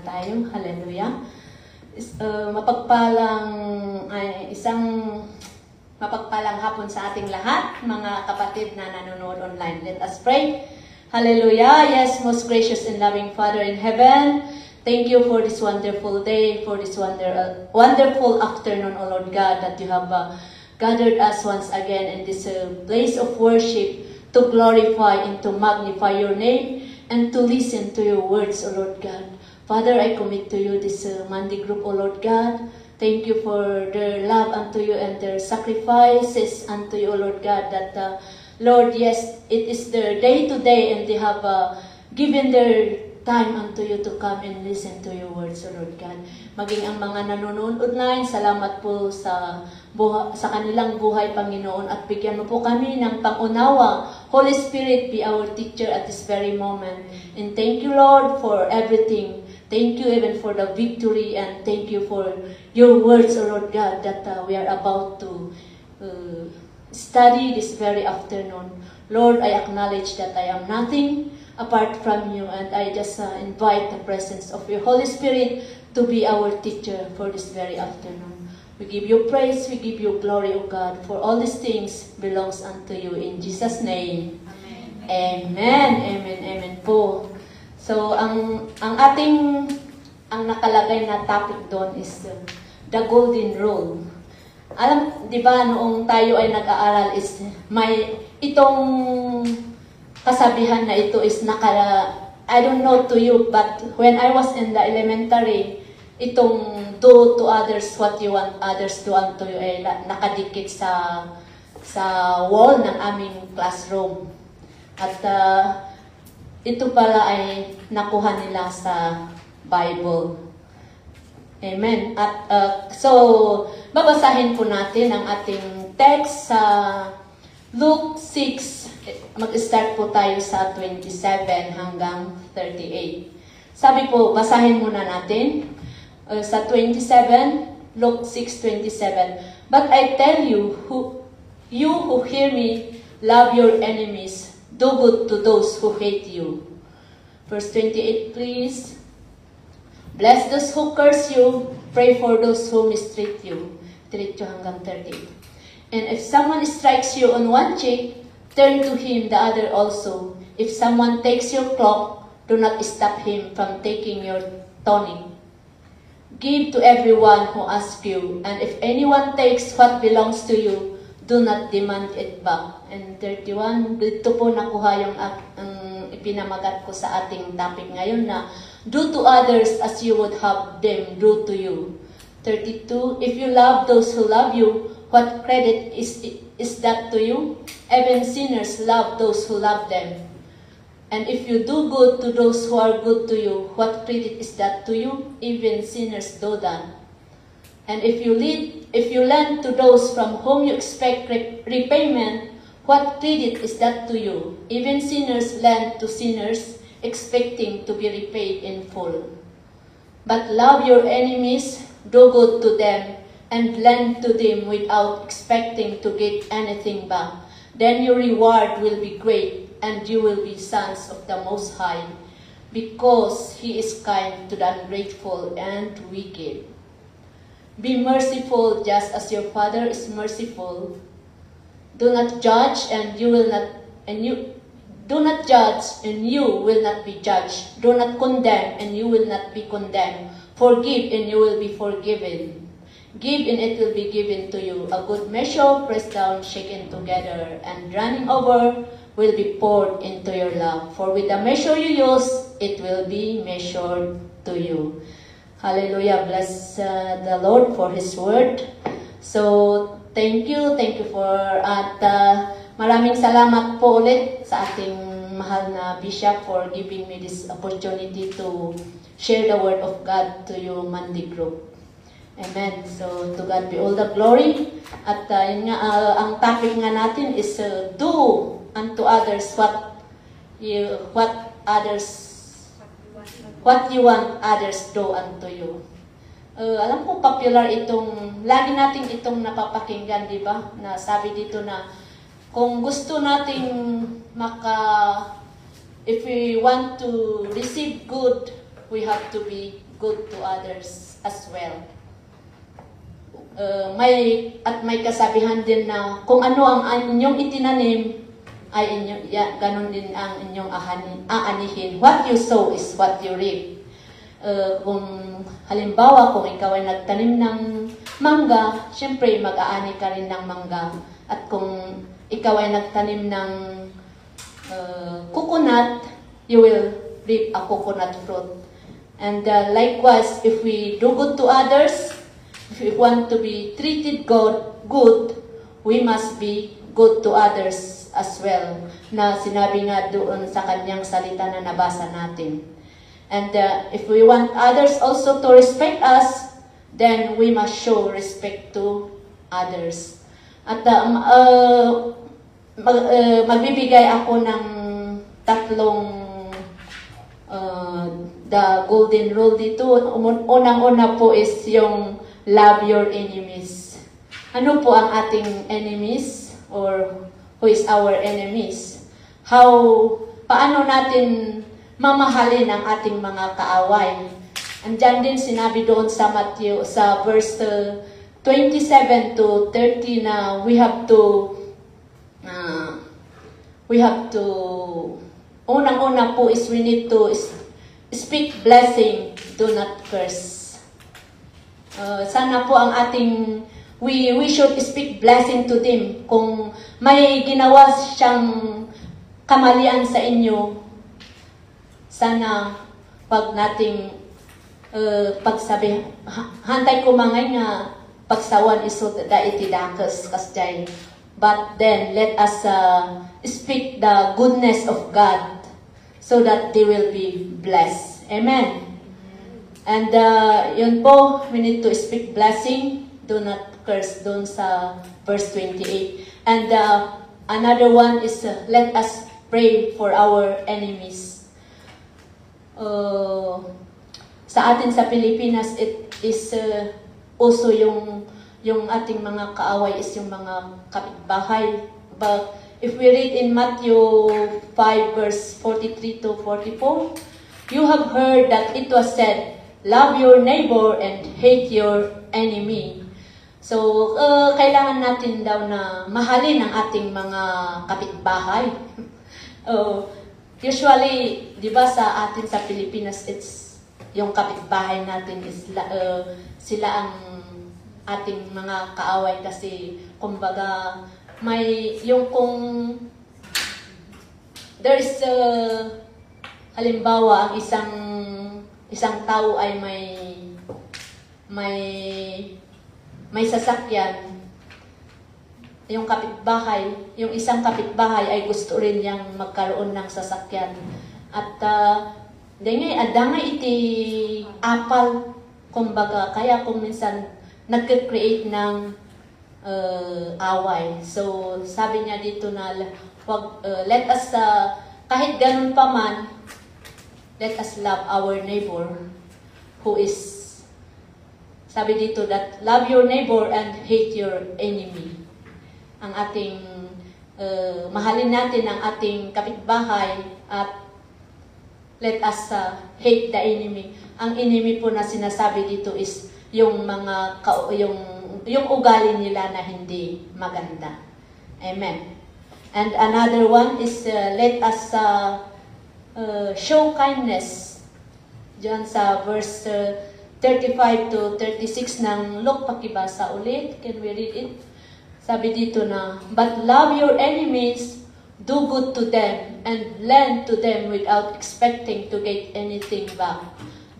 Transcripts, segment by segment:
tayo. Hallelujah. Isang mapagpalang hapon sa ating lahat, mga kapatid na nanonood online. Let us pray. Hallelujah. Yes, most gracious and loving Father in heaven, thank you for this wonderful day, for this wonderful afternoon, O Lord God, that you have gathered us once again in this place of worship to glorify and to magnify your name and to listen to your words, O Lord God. Father, I commit to you this Monday group, O Lord God. Thank you for their love unto you and their sacrifices unto you, O Lord God, that Lord, yes, it is their day to day and they have given their time unto you to come and listen to your words, O Lord God. Maging ang mga nanonood online, salamat po sa kanilang buhay, Panginoon, at bigyan mo po kami ng pangunawa. Holy Spirit, be our teacher at this very moment. And thank you, Lord, for everything. Thank you even for the victory, and thank you for your words, O Lord God, that we are about to study this very afternoon. Lord, I acknowledge that I am nothing apart from you, and I just invite the presence of your Holy Spirit to be our teacher for this very afternoon. We give you praise, we give you glory, O God, for all these things belongs unto you. In Jesus' name, Amen. Amen, amen, amen po. So, ang nakalagay na topic doon is the golden rule. Alam, di ba, noong tayo ay nag-aaral is may itong kasabihan na ito is I don't know to you, but when I was in the elementary, itong do to others what you want others to unto you ay nakadikit sa wall ng aming classroom. At ito pala ay nakuha nila sa Bible. Amen. At so, babasahin po natin ang ating text sa Luke 6. Mag-start po tayo sa 27 hanggang 38. Sabi po, basahin muna natin. Sa 27, Luke 6:27. But I tell you who hear me, love your enemies, do good to those who hate you. Verse 28, please. Bless those who curse you, pray for those who mistreat you. 32 hanggang 38. And if someone strikes you on one cheek, turn to him the other also. If someone takes your cloak, do not stop him from taking your tunic. Give to everyone who asks you, and if anyone takes what belongs to you, do not demand it back. And 31, dito po nakuha yung ipinamagat ko sa ating topic ngayon na do to others as you would have them do to you. 32, if you love those who love you, what credit is that to you? Even sinners love those who love them. And if you do good to those who are good to you, what credit is that to you? Even sinners do that. And if you lend to those from whom you expect repayment, what credit is that to you? Even sinners lend to sinners, expecting to be repaid in full. But love your enemies, do good to them, and lend to them without expecting to get anything back. Then your reward will be great, and you will be sons of the Most High, because He is kind to the ungrateful and wicked. Be merciful just as your Father is merciful. Do not judge, and you will not be judged. Do not condemn, and you will not be condemned. Forgive, and you will be forgiven. Give, and it will be given to you. A good measure, pressed down, shaken together, and running over, will be poured into your lap. For with the measure you use, it will be measured to you. Hallelujah. Bless the Lord for His word. So, thank you for at maraming salamat po ulit sa ating mahal na Bishop for giving me this opportunity to share the word of God to you Monday group. Amen. So, to God be all the glory. At yun nga, ang topic nga natin is do unto others what you want others do unto you. Alam ko popular lagi natin itong napapakinggan, di ba? Na sabi dito na kung gusto nating if we want to receive good we have to be good to others as well. May kasabihan din na kung ano ang inyong itinanim, ay ganun din ang inyong aanihin. What you sow is what you reap. Kung halimbawa, kung ikaw ay nagtanim ng mangga, syempre mag-aani ka rin ng mangga. At kung ikaw ay nagtanim ng coconut, you will reap a coconut fruit. And likewise, if we do good to others, if we want to be treated good, we must be good to others as well. Na sinabi nga doon sa kanyang salita na nabasa natin. And if we want others also to respect us, then we must show respect to others. At magbibigay ako ng tatlong the golden rule dito. Unang-una po is yung love your enemies. Ano po ang ating enemies? Or who is our enemies? Paano natin mamahalin ang ating mga kaaway? Andyan din sinabi doon sa Matthew, sa verse 27 to 30 na we have to unang-una po is we need to speak blessing, do not curse. Sana po ang ating, we should speak blessing to them. Kung may ginawa siyang kamalian sa inyo, sana pag nating pagsabi, hantay ko mangay nga pagsawan isot da itidakas kasjay. But then, let us speak the goodness of God so that they will be blessed. Amen. And yun po, we need to speak blessing, do not curse, doon sa verse 28. And another one is, let us pray for our enemies. Sa atin sa Pilipinas, it is also yung ating mga kaaway is yung mga kapitbahay. But if we read in Matthew 5 verse 43 to 44, you have heard that it was said, love your neighbor and hate your enemy. So, kailangan natin daw na mahalin ang ating mga kapitbahay. Usually, di ba sa atin sa Pilipinas, it's yung kapitbahay natin is sila ang ating mga kaaway kasi kumbaga may yung kung there is halimbawa isang tao ay may sasakyan, yung kapitbahay, yung isang kapitbahay ay gusto rin niyang magkaroon ng sasakyan. At dangay iti apal, kumbaga, kaya kung minsan nagke-create ng away. So, sabi niya dito na let us, kahit ganun pa man, let us love our neighbor who is, sabi dito that love your neighbor and hate your enemy. Ang ating, mahalin natin ang ating kapitbahay at let us hate the enemy. Ang enemy po na sinasabi dito is yung mga, yung ugali nila na hindi maganda. Amen. And another one is let us show kindness. Diyan sa verse 35 to 36 ng Luke, pakibasa ulit. Can we read it? Sabi dito na, but love your enemies, do good to them, and lend to them without expecting to get anything back.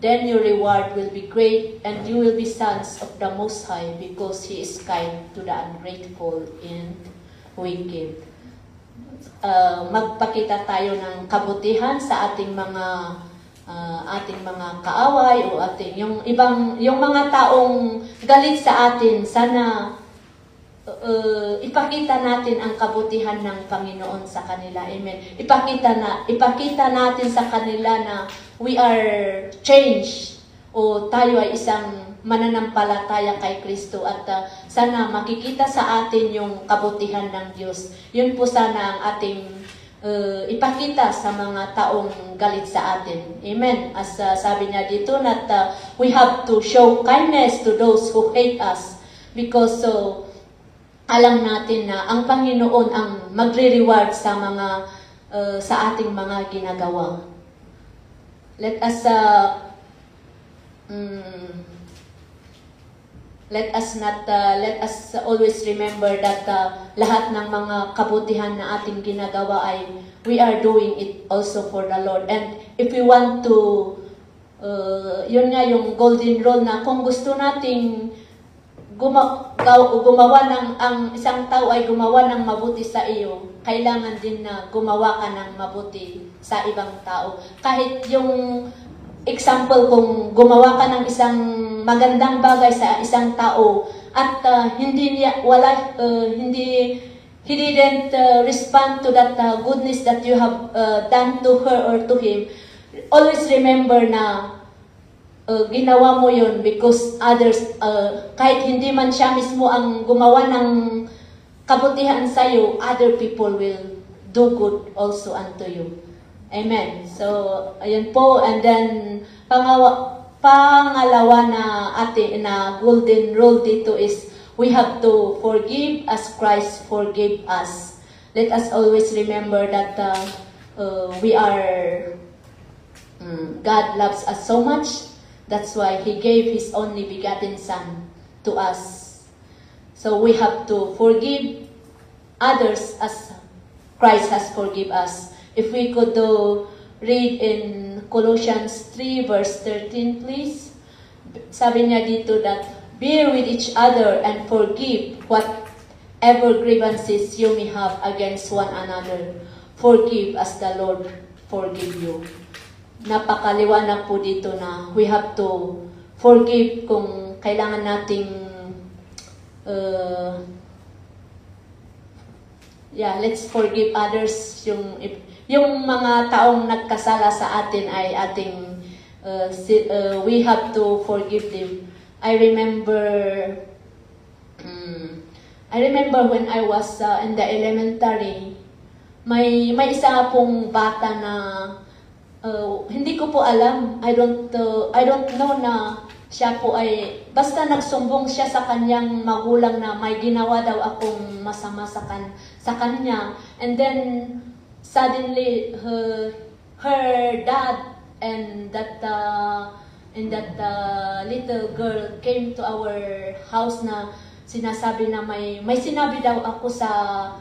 Then your reward will be great, and you will be sons of the Most High, because He is kind to the ungrateful and wicked. Magpakita tayo ng kabutihan sa ating mga kaaway o yung mga taong galit sa atin. Sana ipakita natin ang kabutihan ng Panginoon sa kanila. Amen. Ipakita natin sa kanila na we are changed o tayo ay isang mananampalataya kay Kristo at sana makikita sa atin yung kabutihan ng Diyos. Yun po sana ang ating ipakita sa mga taong galit sa atin. Amen. As sabi niya dito, we have to show kindness to those who hate us because alam natin na ang Panginoon ang magre-reward sa mga sa ating mga ginagawa. Let us let us always remember that lahat ng mga kabutihan na ating ginagawa ay we are doing it also for the Lord. And if we want to, yun nga yung golden rule na kung gusto nating gumawa ng, ang isang tao ay gumawa ng mabuti sa iyo, kailangan din na gumawa ka ng mabuti sa ibang tao. Kahit yung example, kung gumawa ka ng isang magandang bagay sa isang tao at he didn't respond to that goodness that you have done to her or to him, always remember na ginawa mo yun because others, kahit hindi man siya mismo ang gumawa ng kabutihan sa'yo, other people will do good also unto you. Amen. So, ayun po. And then, pangalawa na golden rule dito is we have to forgive as Christ forgave us. Let us always remember that God loves us so much. That's why He gave His only begotten Son to us. So, we have to forgive others as Christ has forgiven us. If we could read in Colossians 3 verse 13, please. Sabi niya dito that, bear with each other and forgive whatever grievances you may have against one another. Forgive as the Lord forgive you. Napakaliwanag po dito na we have to forgive kung kailangan nating let's forgive others. Yung mga taong nagkasala sa atin ay ating we have to forgive them. I remember when I was in the elementary, may isa pong bata na hindi ko po alam. I don't know na siya po ay basta nagsumbong siya sa kanyang magulang na may ginawa daw akong masama sa kanya. And then suddenly her dad and that little girl came to our house na sinasabi na may sinabi daw ako sa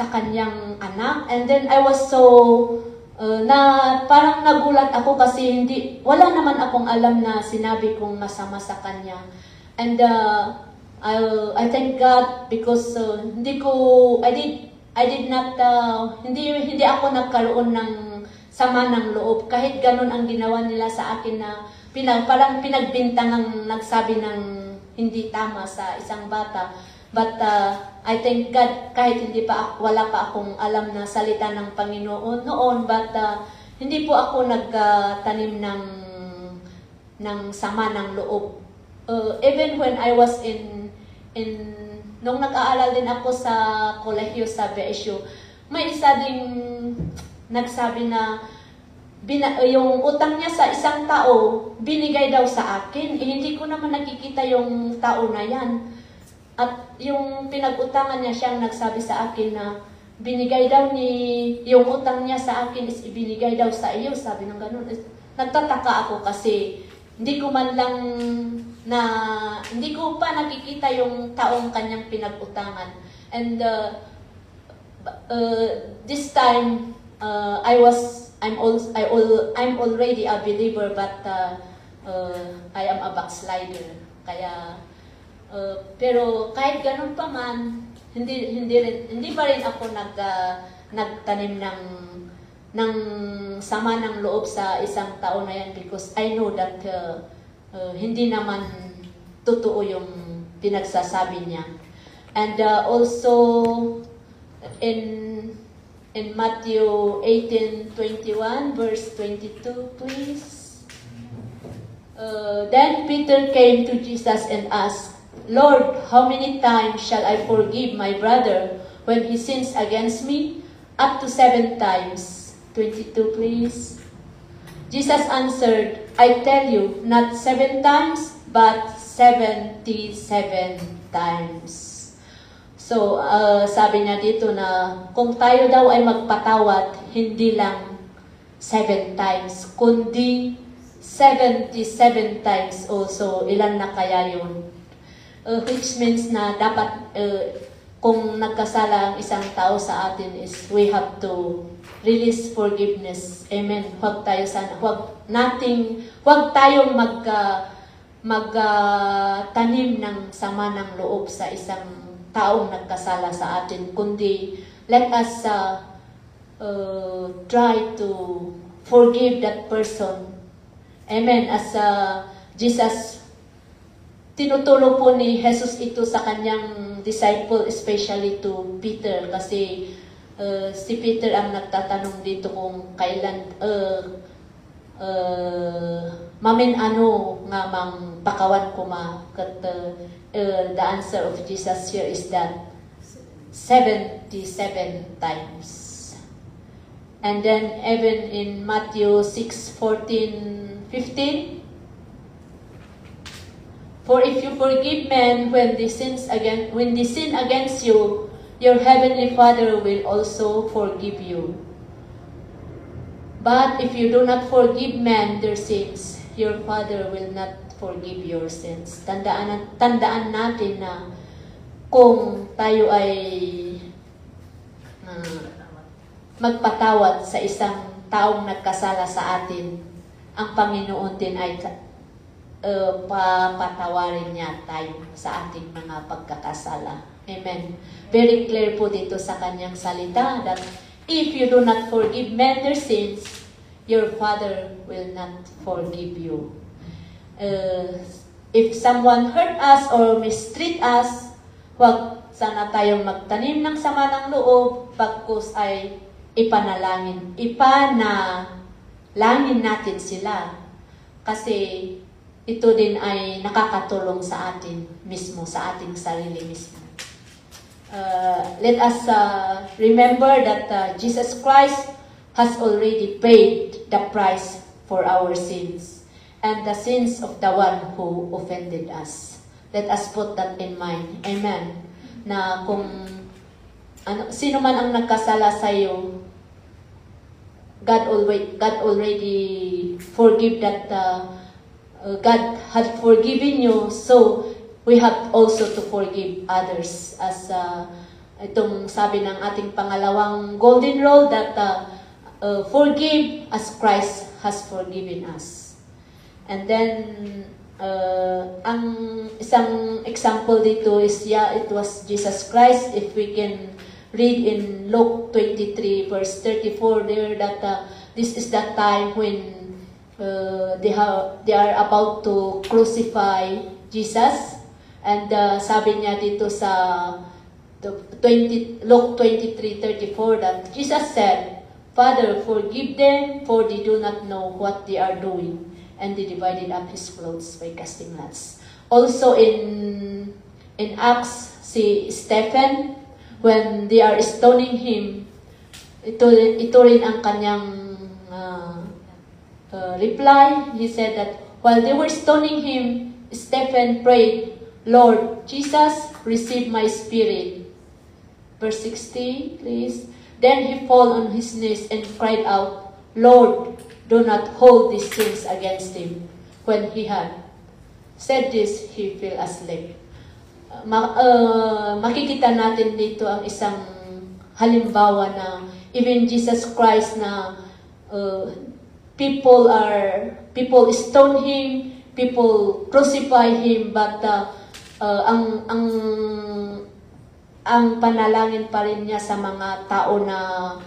kanyang anak. And then I was so na parang nagulat ako kasi wala naman akong alam na sinabi kong masama sa kanya. And I thank God because hindi ako nagkaroon ng sama ng loob. Kahit ganun ang ginawa nila sa akin na parang pinagbintangang nagsabi ng hindi tama sa isang bata. But I thank God kahit wala pa akong alam na salita ng Panginoon noon, but hindi po ako nagtanim ng sama ng loob. Even when I was nung nag-aaral din ako sa kolehiyo sa BSU, may isa ding nagsabi na yung utang niya sa isang tao, binigay daw sa akin. Hindi ko naman nakikita yung tao na yan. At yung pinag-utangan niya, siyang nagsabi sa akin na binigay daw yung utang niya sa akin is ibinigay daw sa iyo. Sabi ng ganun. Nagtataka ako kasi hindi ko pa nakikita yung taong kanyang pinag-utangan. And this time, I'm already a believer, but I am a backslider. Kaya pero kahit ganun pa man, hindi pa rin ako nagtanim ng sama ng loob sa isang tao na yan because I know that hindi naman totoo yung pinagsasabi niya. And also in Matthew 18:21 verse 22, please. Then Peter came to Jesus and asked, Lord, how many times shall I forgive my brother when he sins against me? up to 7 times. 22, please. Jesus answered, I tell you, not 7 times, but 77 times. So, sabi niya dito na kung tayo daw ay magpatawad, hindi lang 7 times, kundi 77 times also. Ilan na kaya yun? Which means na dapat kung nagkasala ang isang tao sa atin is we have to release forgiveness. Amen. Huwag tayong magtanim ng sama ng loob sa isang taong nagkasala sa atin, kundi let us try to forgive that person. Amen. As Jesus, tinutulong po ni Jesus ito sa kanyang disciple, especially to Peter, kasi si Peter ang nagtatanong dito kung kailan mamin ano nga mang pakawan ko ma. The answer of Jesus here is that 77 times. And then even in Matthew 6:14-15, for if you forgive men when they sin against you, your heavenly Father will also forgive you. But if you do not forgive men their sins, your Father will not forgive your sins. Tandaan natin na kung tayo ay magpatawad sa isang taong nagkasala sa atin, ang Panginoon din ay papatawarin niya tayo sa ating mga pagkakasala. Amen. Very clear po dito sa kanyang salita that if you do not forgive men their sins, your Father will not forgive you. If someone hurt us or mistreat us, huwag sana tayong magtanim ng sama ng loob, pagkus ay ipanalangin natin sila. Kasi ito din ay nakakatulong sa atin mismo, sa ating sarili mismo. Let us remember that Jesus Christ has already paid the price for our sins and the sins of the one who offended us. Let us put that in mind. Amen. Na kung sino man ang nagkasala sa iyo, God already forgive that. God had forgiven you, so we have also to forgive others. As itong sabi ng ating pangalawang golden rule, that forgive as Christ has forgiven us. And then ang isang example dito is, it was Jesus Christ. If we can read in Luke 23 verse 34 there, that this is the time when they are about to crucify Jesus. And sabi niya dito sa Luke 23:34 that Jesus said, Father, forgive them, for they do not know what they are doing. And they divided up his clothes by casting lots. Also in Acts, si Stephen, when they are stoning him, ito rin ang kanyang reply. He said that while they were stoning him, Stephen prayed, Lord Jesus, receive my spirit. Verse 60, please. Then he fell on his knees and cried out, Lord, do not hold these sins against him. When he had said this, he fell asleep. Makikita natin dito ang isang halimbawa na even Jesus Christ na people stone him, people crucify him, but ang panalangin pa rin niya sa mga tao na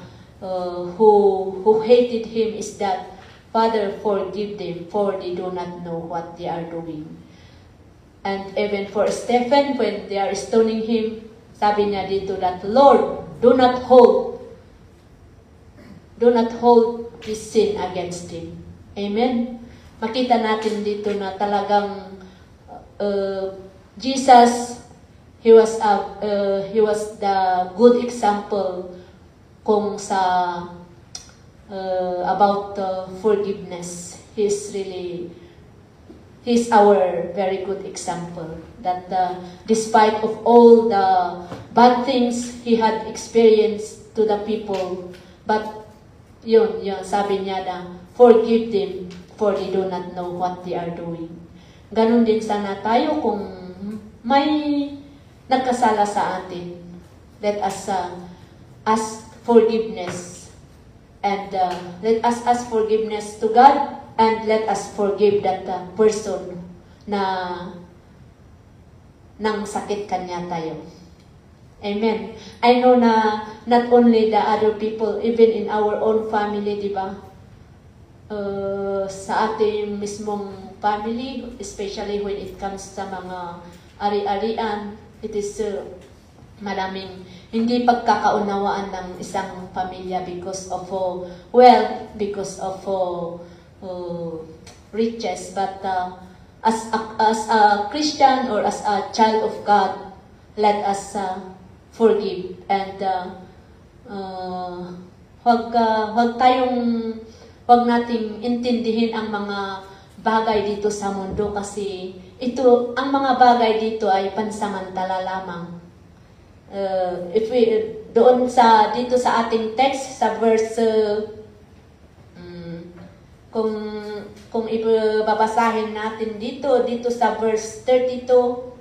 who hated him is that, Father, forgive them, for they do not know what they are doing. And even for Stephen, when they are stoning him, sabi niya dito that, Lord, do not hold this sin against him. Amen? Makita natin dito na talagang Jesus, he was the good example kung sa about forgiveness. He's our very good example that despite of all the bad things he had experienced to the people, but yun, sabi niya na, forgive them for they do not know what they are doing. Ganun din sana tayo kung may nagkasala sa atin. Let us ask forgiveness and let us ask forgiveness to God and let us forgive that person na nang sakit kanya tayo. Amen. I know na not only the other people, even in our own family, di ba? Sa ating mismong family, especially when it comes sa mga ari-arian, it is maraming hindi pagkakaunawaan ng isang pamilya because of wealth, because of riches. But as a Christian or as a child of God, let us forgive and wag nating intindihin ang mga bagay dito sa mundo kasi ang mga bagay dito ay pansamantala lamang. If we dito sa ating text sa verse kung ibabasahin natin dito sa verse 32,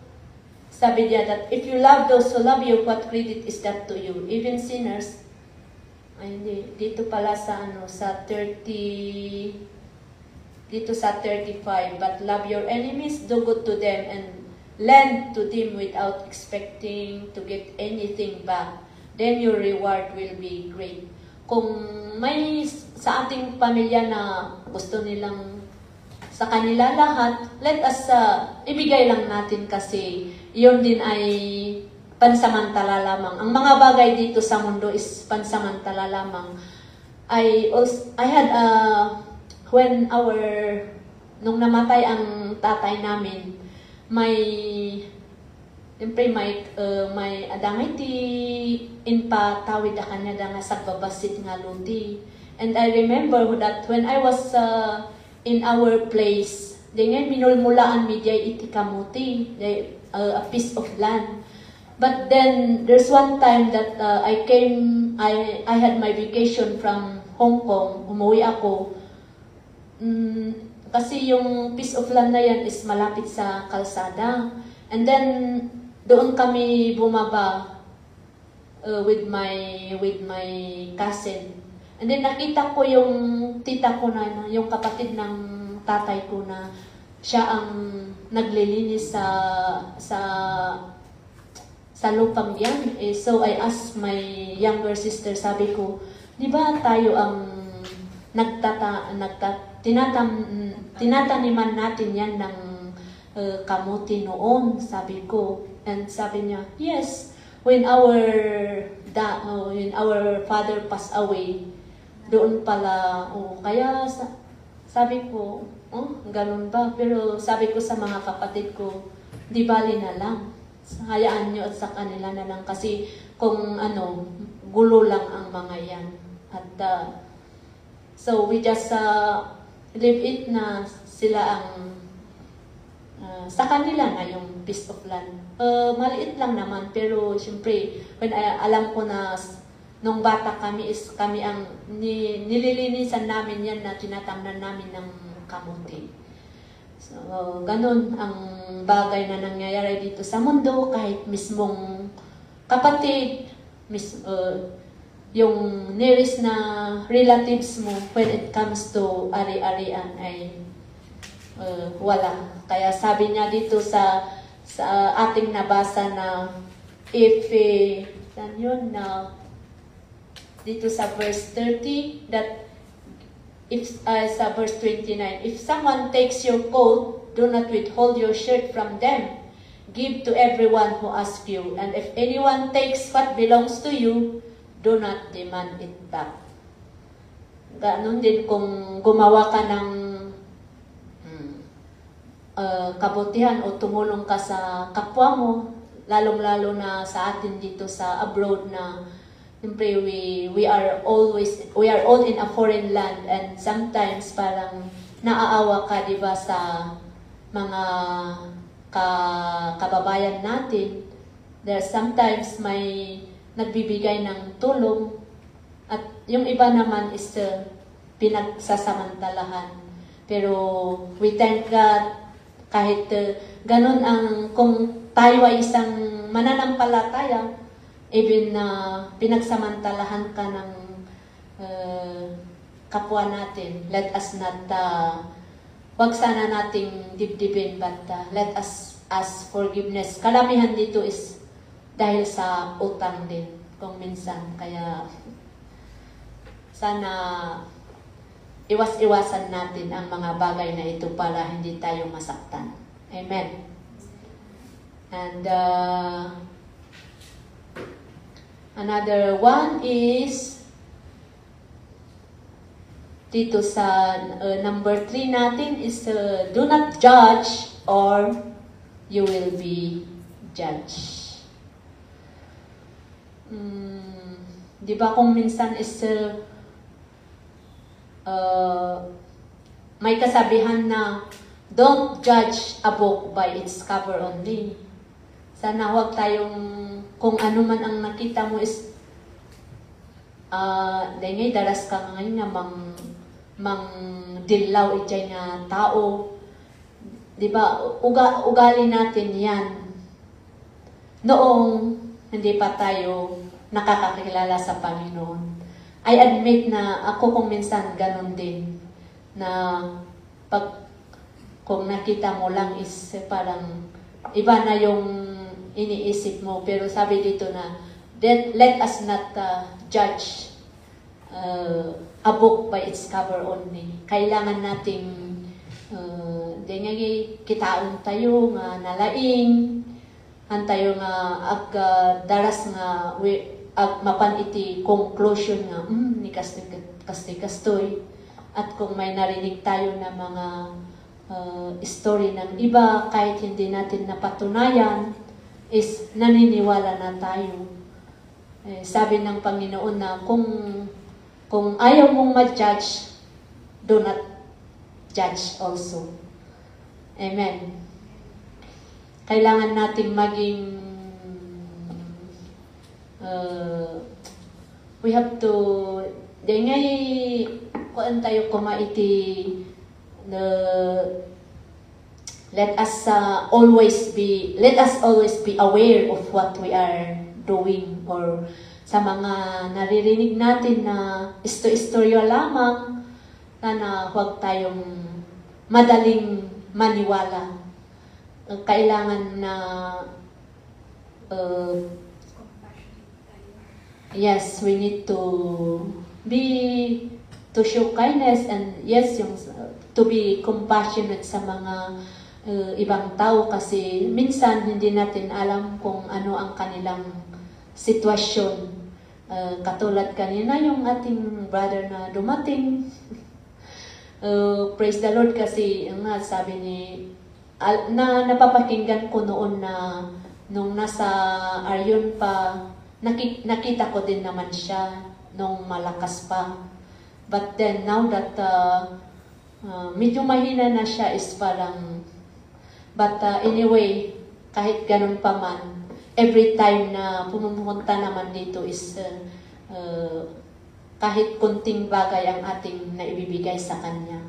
sabi niya that if you love those who love you, what credit is that to you? Even sinners. Ay, hindi. Dito pala sa sa 30, dito sa 35. But love your enemies, do good to them, and lend to them without expecting to get anything back. Then your reward will be great. Kung may sa ating pamilya na gusto nilang sa kanila lahat, let us ibigay lang natin kasi yun din ay pansamantala lamang. Ang mga bagay dito sa mundo is pansamantala lamang. I had nung namatay ang tatay namin, may adangay ti inpa tawid a kanya da nga sagbabasit nga lundi. And I remember that when I was in our place, dengan minulmulaan mi jay iti kamuti, a piece of land. But then there's one time that I had my vacation from Hong Kong, umuwi ako. Kasi yung piece of land na yan is malapit sa kalsada. And then doon kami bumaba with my cousin. And then nakita ko yung tita ko na, yung kapatid ng tatay ko na siya ang naglilinis sa lupang yan. So I asked my younger sister, sabi ko, di ba tayo ang tinataniman natin yan ng kamuti noon, sabi ko. And sabi niya, yes, when our father passed away, doon pala, kaya sabi ko, ganun ba? Pero sabi ko sa mga kapatid ko, di bali na lang. Hayaan nyo at sa kanila na lang kasi kung gulo lang ang mga yan. At so we just leave it na sila ang sa kanila na yung piece of land. Maliit lang naman pero syempre when alam ko na nung bata kami is kami ang nililinisan namin yan na tinatamnan namin ng kamuti. So, ganun ang bagay na nangyayari dito sa mundo kahit mismong kapatid, yung nearest na relatives mo when it comes to ari-arian ay wala. Kaya sabi niya dito sa ating nabasa na dito sa verse 30 that sa verse 29, if someone takes your coat, do not withhold your shirt from them. Give to everyone who asks you, and if anyone takes what belongs to you, do not demand it back. Ganon din kung gumawa ka ng kabutihan o tumulong ka sa kapwa mo, lalong-lalo na sa atin dito sa abroad na siyempre we are all in a foreign land, and sometimes parang naaawa ka, di ba, sa mga kababayan natin. There sometimes may nagbibigay ng tulong, at yung iba naman is pinagsasamantalahan. Pero we thank God, kahit ganun kung tayo ay isang mananampalataya, even na pinagsamantalahan ka ng kapwa natin, let us not, wag sana nating dibdibin, but let us ask forgiveness. Karamihan dito is dahil sa utang din, kung minsan. Kaya sana iwas-iwasan natin ang mga bagay na ito para hindi tayo masaktan. Amen. And another one is dito sa number 3 natin is do not judge or you will be judged. Di ba kung minsan is may kasabihan na don't judge a book by its cover only. Sana huwag tayong, kung ano man ang nakita mo is dahil ngay daras ka ngayon nga mang dilaw ijay nga tao. Di ba, ugali natin yan noong hindi pa tayo nakakakilala sa Panginoon. I admit na ako kung minsan ganun din, na kung nakita mo lang is parang iba na yung iniisip mo. Pero sabi dito na let us not judge a book by its cover only. Kailangan nating di nga kitaon tayo nga nalaing, tayo nga daras nga mapan iti conclusion nga ni kastoy. At kung may narinig tayo na mga story ng iba, kahit hindi natin napatunayan, is naniniwala na tayo. Sabi ng Panginoon na kung ayaw mong ma-judge, do not judge also. Amen. Kailangan nating maging we have to ngay kuan tayo kumaiti let us always be aware of what we are doing, or sa mga naririnig natin na istorya lamang, na huwag tayong madaling maniwala. Kailangan na yes, we need to show kindness, and yes, yung to be compassionate sa mga ibang tao, kasi minsan hindi natin alam kung ano ang kanilang sitwasyon. Katulad kanina yung ating brother na dumating. Praise the Lord, kasi nga sabi na napapakinggan ko noon na nung nasa Aryon pa, nakita ko din naman siya nung malakas pa. But then now that medyo mahina na siya is parang, but anyway, kahit ganun pa man, every time na pumunta naman dito is kahit kunting bagay ang ating naibibigay sa kanya,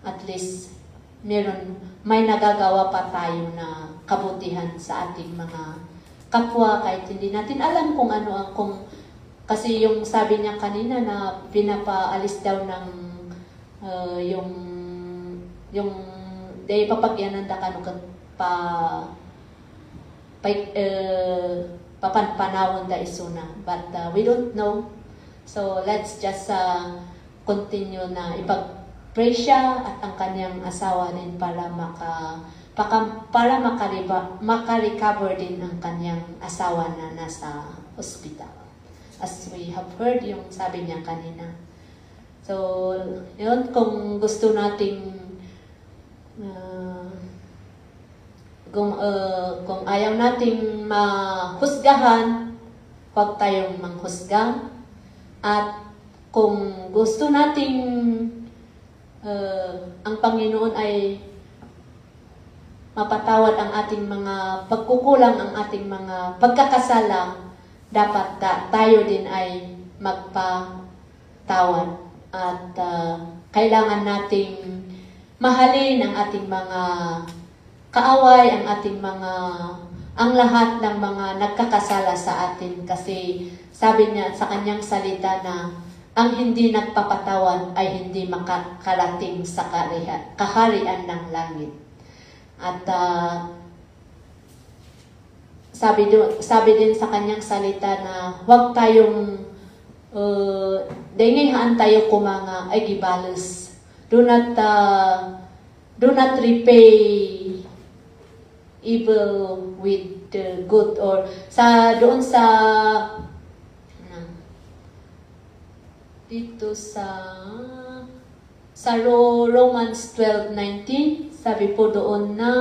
at least may nagagawa pa tayo na kabutihan sa ating mga kapwa, kahit hindi natin alam kung ano kasi yung sabi niya kanina na pinapaalis daw ng yung day papagyanan da kanu papanpanawon da isuna, but we don't know. So let's just continue na ipag-pray siya at ang kanyang asawa din para maka-recover din ang kanyang asawa na nasa ospital. As we have heard yung sabi niya kanina. So, yun, kung gusto nating kung ayaw nating mahusgahan, huwag tayong manghusga. At kung gusto nating ang Panginoon ay mapatawad ang ating mga pagkukulang, ang ating mga pagkakasala, dapat tayo din ay magpatawad. At kailangan nating mahalin ang ating mga kaaway, ang lahat ng mga nagkakasala sa atin. Kasi sabi niya sa kanyang salita na ang hindi nagpapatawad ay hindi makakarating sa kaharian ng langit. At sabi din sa kanyang salita na huwag tayong dengihaan tayo kumanga ay gibalos. Do not repay evil with good, or doon sa dito sa Romans 12:19, sabi po doon na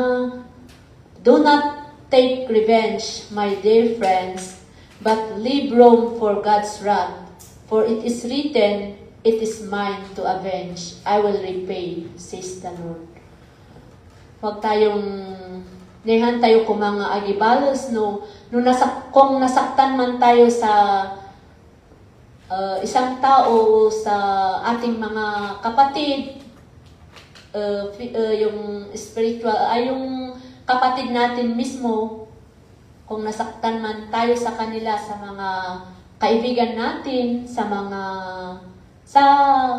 do not take revenge, my dear friends, but leave room for God's wrath. For it is written, it is mine to avenge. I will repay, says the Lord. Huwag tayong nehan tayo kung mga agibalos, kung nasaktan man tayo sa isang tao, sa ating mga kapatid, yung spiritual, yung kapatid natin mismo, kung nasaktan man tayo sa kanila, sa mga kaibigan natin,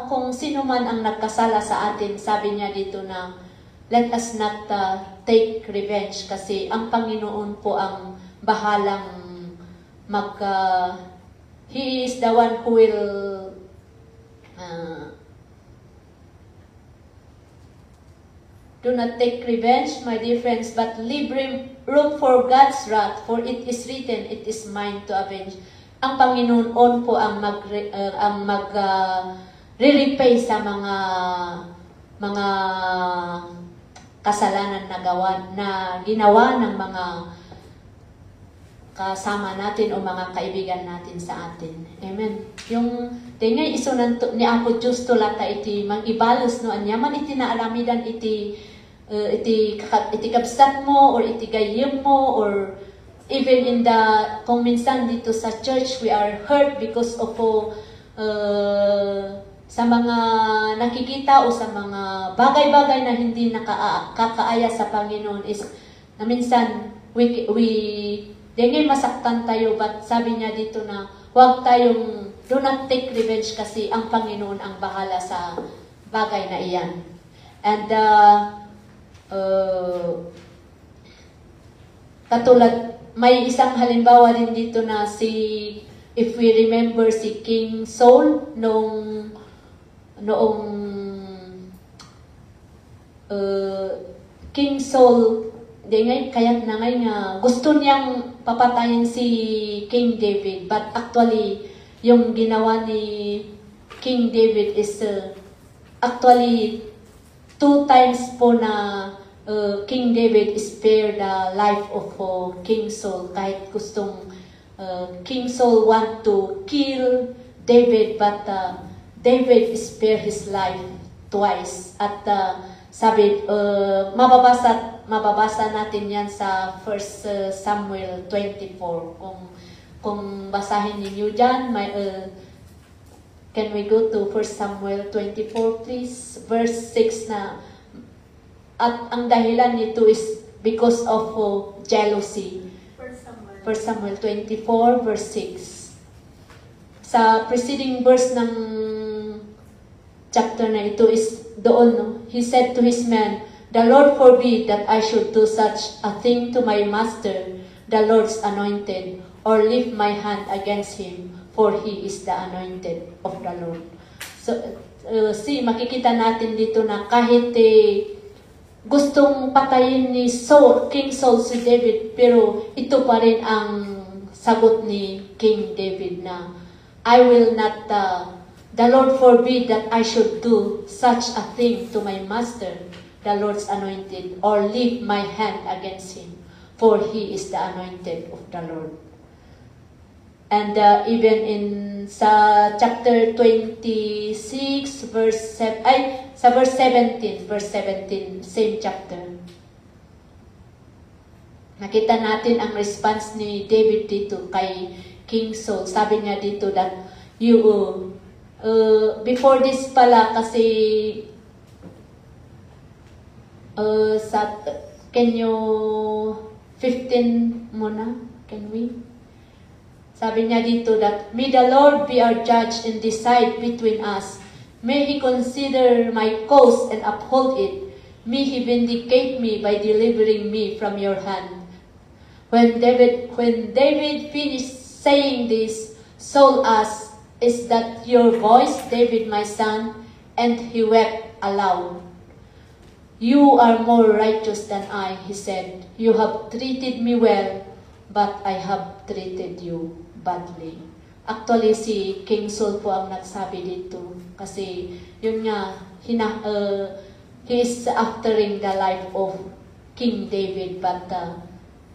kung sino man ang nagkasala sa atin, sabi niya dito na, let us not take revenge, kasi ang Panginoon po ang bahalang He is the one who will do not take revenge, my dear friends, but leave room for God's wrath, for it is written, it is mine to avenge. Ang Panginoon po ang mag-repay sa mga kasalanan na ginawa ng mga kasama natin o mga kaibigan natin sa atin. Amen. Yung tingay isunan ni Apo Diyos to lata iti mangibalos no anyaman iti naalamidan iti kabsat mo or iti gayem mo, or even in kung minsan dito sa church we are hurt because of sa mga nakikita o sa mga bagay-bagay na hindi nakakaaya sa Panginoon, is na minsan dahil masaktan tayo, but sabi niya dito na huwag tayong do not take revenge, kasi ang Panginoon ang bahala sa bagay na iyan. And katulad, may isang halimbawa din dito na if we remember si King Saul noong King Saul, kaya na nga gusto niyang papatayin si King David, but actually yung ginawa ni King David is actually 2 times po na King David spared the life of King Saul, kahit gustong King Saul want to kill David, but David spared his life twice. At sabi, mababasa natin yan sa 1 Samuel 24. Kung basahin ninyo dyan, can we go to 1 Samuel 24 please? Verse 6 na, at ang dahilan nito is because of jealousy. 1 Samuel 24 verse 6. Sa preceding verse ng chapter na ito is doon, he said to his men, the Lord forbid that I should do such a thing to my master, the Lord's anointed, or lift my hand against him, for he is the anointed of the Lord. So, makikita natin dito na kahit gustong patayin ni King Saul si David, pero ito pa rin ang sagot ni King David na, I will not, the Lord forbid that I should do such a thing to my master, the Lord's anointed, or lift my hand against him, for he is the anointed of the Lord. And even in sa chapter 26 verse sa verse 17, same chapter. Nakita natin ang response ni David dito kay King Saul. Sabi niya dito that before this pala kasi can you 15 muna? Can we? Sabi niya dito that, may the Lord be our judge and decide between us. May He consider my cause and uphold it. May He vindicate me by delivering me from your hand. When David finished saying this, Saul asked, is that your voice, David my son? And he wept aloud. You are more righteous than I, he said. You have treated me well, but I have treated you badly. Actually, si King Saul po ang nagsabi dito. Kasi, yun nga, he is aftering the life of King David. But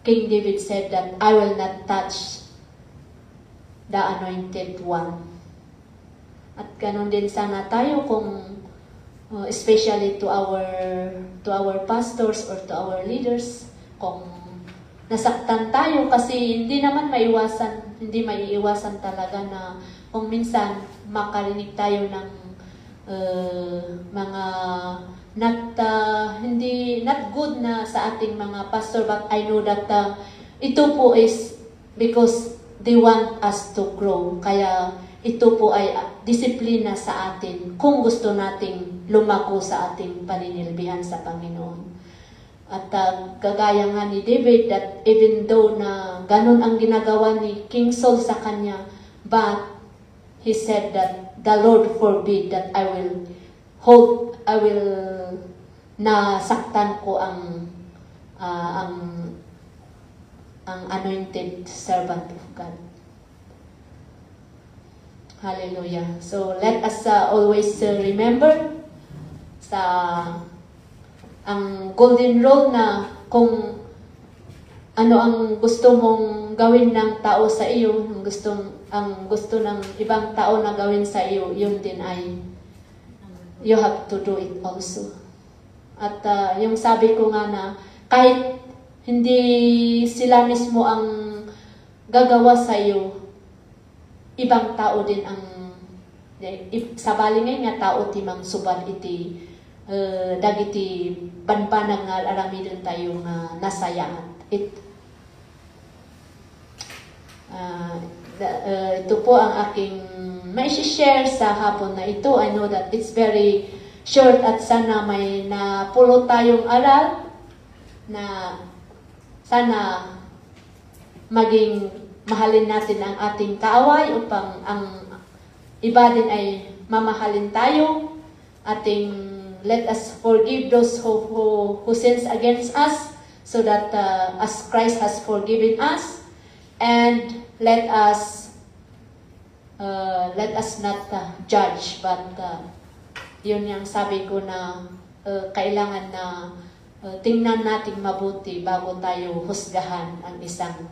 King David said that, I will not touch the anointed one. At ganun din sana tayo kung especially to our pastors or to our leaders, kung nasaktan tayo kasi hindi maiiwasan talaga na kung minsan makarinig tayo ng mga not good na sa ating mga pastor, but I know that ito po is because they want us to grow. Kaya ito po ay disiplina sa atin kung gusto nating lumako sa ating paninilbihan sa Panginoon. At kagaya nga ni David, that even though na ganun ang ginagawa ni King Saul sa kanya, but he said that the Lord forbid that I will nasaktan ko ang anointed servant of God. Hallelujah. So let us always remember ang golden rule na kung ano ang gusto mong gawin ng tao sa iyo, ang gusto ng ibang tao na gawin sa iyo, yun din ay you have to do it also. At yung sabi ko nga na kahit hindi sila mismo ang gagawa sa iyo, ibang tao din ang sa balingay nga tao timang subad iti dagiti banbanag nga aramidon tayo nga nasayaan. Ito po ang aking mai-share sa hapon na ito. I know that it's very short at sana may napulot tayong aral na sana maging mahalin natin ang ating kaaway upang ang iba din ay mamahalin tayo. Let us forgive those who sins against us, so that as Christ has forgiven us, and let us not judge, but yun yung sabi ko na kailangan na tingnan natin mabuti bago tayo husgahan ang isang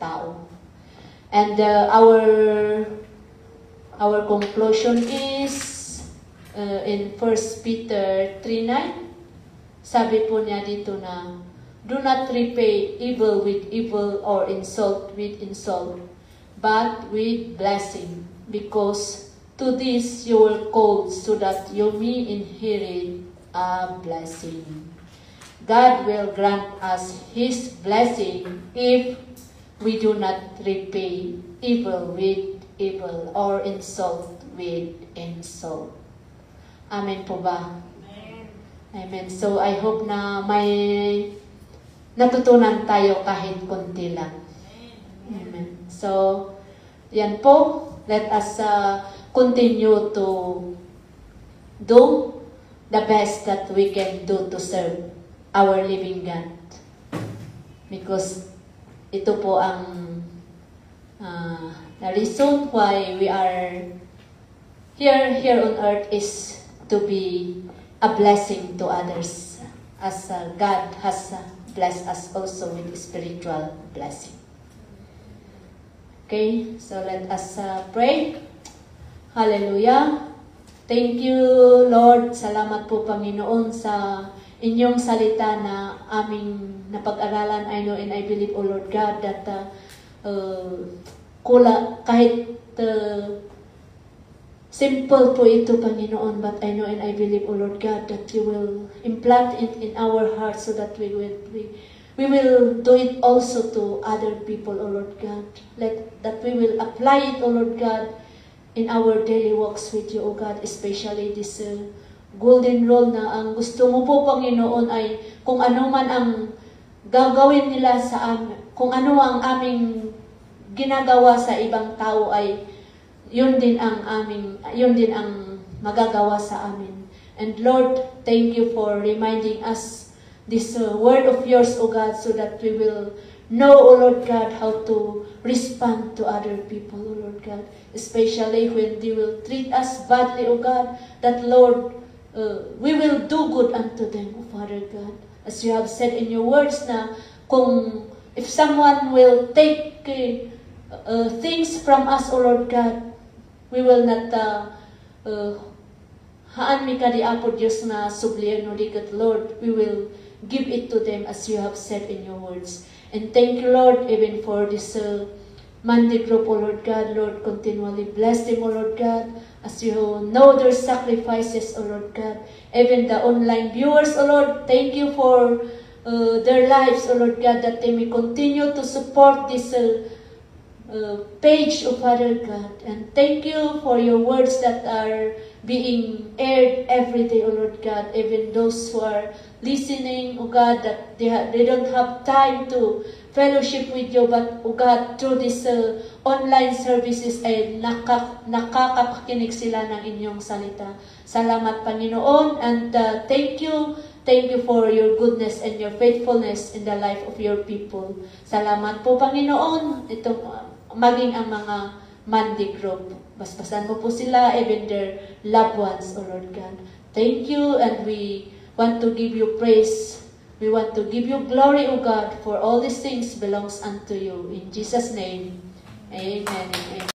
tao. And our conclusion is in 1 Peter 3:9, sabi po niya dito na, do not repay evil with evil or insult with insult, but with blessing, because to this you were called, so that you may inherit a blessing. God will grant us His blessing if we do not repay evil with evil or insult with insult. Amen po ba? Amen. Amen. So I hope na may natutunan tayo kahit konti lang. Amen. So, yan po. Let us continue to do the best that we can do to serve our living God. Because ito po ang the reason why we are here on earth is to be a blessing to others, as God has blessed us also with spiritual blessing. Okay, so let us pray. Hallelujah. Thank you, Lord. Salamat po, Panginoon, sa inyong salita na aming napag-aralan. I know and I believe, O Lord God, that kahit simple po ito, Panginoon, but I know and I believe, O Lord God, that you will implant it in our hearts so that we will do it also to other people, O Lord God. That we will apply it, O Lord God, in our daily walks with you, O God, especially this golden rule na ang gusto mo po, Panginoon, ay kung ano man ang gagawin nila sa amin, kung ano ang aming ginagawa sa ibang tao ay yun din ang magagawa sa amin. And Lord, thank you for reminding us this word of yours, O God, so that we will know, O Lord God, how to respond to other people, O Lord God. Especially when they will treat us badly, O God, that Lord, we will do good unto them, O Father God. As you have said in your words na if someone will take things from us, O Lord God, we will not haan mi kadi apo Diyos na sublian no dikat, Lord, we will give it to them as you have said in your words. And thank you, Lord, even for this Monday group, O Lord God. Lord, continually bless them, O Lord God, as you know their sacrifices, O Lord God. Even the online viewers, O Lord, thank you for their lives, O Lord God, that they may continue to support this page, O Father God. And thank you for your words that are being aired every day, O Lord God. Even those who are listening, O God, that they don't have time to fellowship with you, but, O God, through this online services ay nakakapakinig sila ng inyong salita. Salamat, Panginoon, and thank you for your goodness and your faithfulness in the life of your people. Salamat po, Panginoon, maging ang mga Monday group. Basbasan mo po sila, even their loved ones, O Lord God. Thank you, and we want to give you praise. We want to give you glory, O God, for all these things belongs unto you. In Jesus' name, amen and amen.